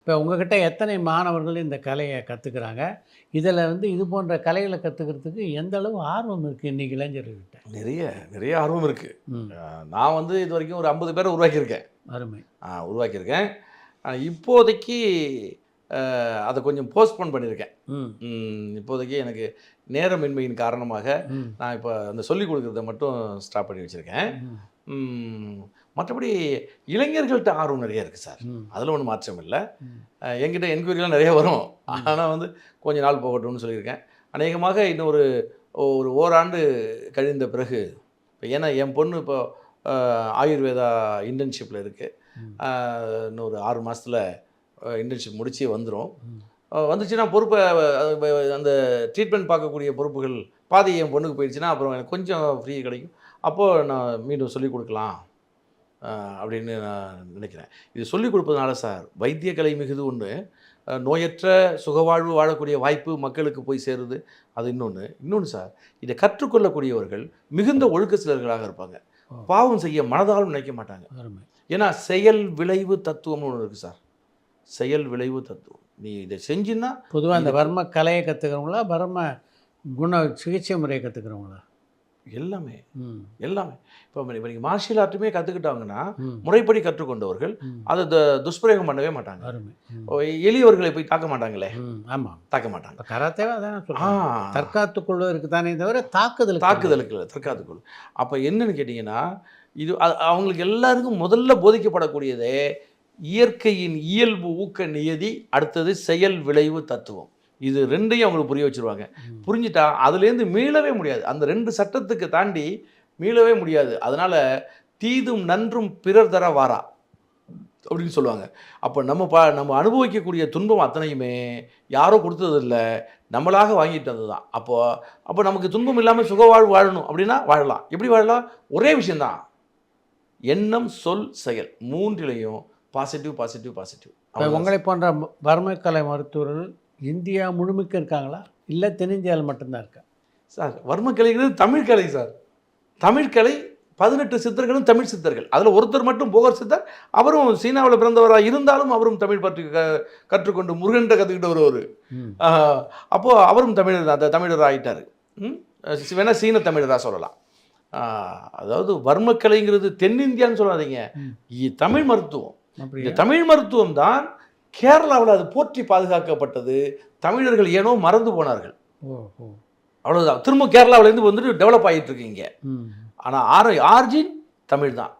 இப்போ உங்ககிட்ட எத்தனை மாணவர்கள் இந்த கலையை கற்றுக்குறாங்க? இதில் இது போன்ற கலைகளை கற்றுக்கிறதுக்கு எந்த அளவு ஆர்வம் இருக்குது இன்றைக்கி இளைஞர்கள்கிட்ட? நிறைய நிறைய ஆர்வம் இருக்குது. ம். நான் இது வரைக்கும் ஒரு 50 பேரை உருவாக்கியிருக்கேன். அருமை. உருவாக்கியிருக்கேன். இப்போதைக்கு அதை கொஞ்சம் போஸ்ட்போன் பண்ணியிருக்கேன். இப்போதைக்கு எனக்கு நேரமின்மையின் காரணமாக நான் இப்போ அந்த சொல்லிக் கொடுக்குறத மட்டும் ஸ்டாப் பண்ணி வச்சுருக்கேன். மற்றபடி இளைஞர்கள்ட்ட ஆர்வம் நிறைய இருக்குது சார். அதில் ஒன்றும் மாற்றம் இல்லை. என்கிட்ட என்கொயரிலாம் நிறைய வரும். ஆனால் கொஞ்ச நாள் போகட்டும்னு சொல்லியிருக்கேன். அநேகமாக இன்னும் ஒரு ஓராண்டு கழிந்த பிறகு ஏன்னா என் பொண்ணு இப்போ ஆயுர்வேதா இன்டர்ன்ஷிப்பில் இருக்குது. இன்னொரு 6 மாதத்தில் இன்டர்ன்ஷிப் முடிச்சு வந்துடும். வந்துச்சுன்னா பொறுப்பை அந்த ட்ரீட்மெண்ட் பார்க்கக்கூடிய பொறுப்புகள் பாதி என் பொண்ணுக்கு போயிடுச்சுன்னா அப்புறம் எனக்கு கொஞ்சம் ஃப்ரீ கிடைக்கும். அப்போது நான் மீண்டும் சொல்லிக் கொடுக்கலாம் அப்படின்னு நான் நினைக்கிறேன். இது சொல்லிக் கொடுப்பதனால சார் வைத்திய கலை மிகுது ஒன்று, நோயற்ற சுகவாழ்வு வாழக்கூடிய வாய்ப்பு மக்களுக்கு போய் சேருது. அது இன்னொன்று சார், இதை கற்றுக்கொள்ளக்கூடியவர்கள் மிகுந்த ஒழுக்க சிலர்களாக இருப்பாங்க. பாவம் செய்ய மனதாலும் நினைக்க மாட்டாங்க. ஏன்னா செயல் விளைவு தத்துவம்னு ஒன்று இருக்குது சார். செயல் விளைவு தத்துவம். நீ இதை செஞ்சுன்னா பொதுவாக அந்த வர்ம கலையை கற்றுக்கிறவங்களா, வர்ம குண சிகிச்சை முறையை கற்றுக்கிறவங்களா? எல்லாமே. இப்போ நீங்கள் மார்ஷியல் ஆர்ட்டுமே கற்றுக்கிட்டாங்கன்னா முறைப்படி கற்றுக்கொண்டவர்கள் அதை துஷ்பிரயோகம் பண்ணவே மாட்டாங்க. எளியவர்களை போய் தாக்க மாட்டாங்களே. ஆமாம், தாக்க மாட்டாங்க. கராத்தேவா அதான் தற்காத்துக்குள்ள இருக்குதானே தவிர தாக்குதலுக்கு இல்லை. தற்காத்துக்குள். அப்போ என்னன்னு கேட்டிங்கன்னா, இது அவங்களுக்கு எல்லாருக்கும் முதல்ல போதிக்கப்படக்கூடியதே இயற்கையின் இயல்பு ஊக்க நியதி, அடுத்தது செயல் விளைவு தத்துவம். இது ரெண்டையும் அவங்களுக்கு புரிய வச்சுருவாங்க. புரிஞ்சுட்டா அதுலேருந்து மீளவே முடியாது. அந்த 2 சட்டத்துக்கு தாண்டி மீளவே முடியாது. அதனால் தீதும் நன்றும் பிறர் தர வாரா அப்படின்னு சொல்லுவாங்க. அப்போ நம்ம அனுபவிக்கக்கூடிய துன்பம் அத்தனையுமே யாரோ கொடுத்ததில்லை, நம்மளாக வாங்கிட்டது தான். அப்போ நமக்கு துன்பம் இல்லாமல் சுகவாழ்வு வாழணும் அப்படின்னா வாழலாம். எப்படி வாழலாம்? ஒரே விஷயந்தான், எண்ணம் சொல் செயல், 3லையும் பாசிட்டிவ். உங்களை போன்ற வர்மக்கலை மருத்துவர்கள் இந்தியா முழுமைக்கு இருக்காங்களா, இல்லை தென்னிந்தியாவில் மட்டும்தான் இருக்கா சார்? வர்மக்கலைங்கிறது தமிழ் கலை சார். தமிழ்கலை 18 சித்தர்களும் தமிழ் சித்தர்கள். அதில் ஒருத்தர் மட்டும் போகர் சித்தர். அவரும் சீனாவில் பிறந்தவராக இருந்தாலும் அவரும் தமிழ் பற்றி கற்றுக்கொண்டு முருகன்கிட்ட கற்றுக்கிட்டு வருவார். அப்போது அவரும் தமிழர் ஆகிட்டார். வேணா சீன தமிழராக சொல்லலாம். அதாவது வர்மக்கலைங்கிறது தென்னிந்தியான்னு சொல்லாதீங்க, தமிழ் மருத்துவம். இந்த தமிழ் மருத்துவம் தான் கேரளாவில் அது போற்றி பாதுகாக்கப்பட்டது. தமிழர்கள் ஏனோ மறந்து போனார்கள். அவ்வளோதான். திரும்ப கேரளாவிலேருந்து வந்துட்டு டெவலப் ஆகிட்டு இருக்கீங்க. ஆனால் ஆர்ஜின் தமிழ் தான்.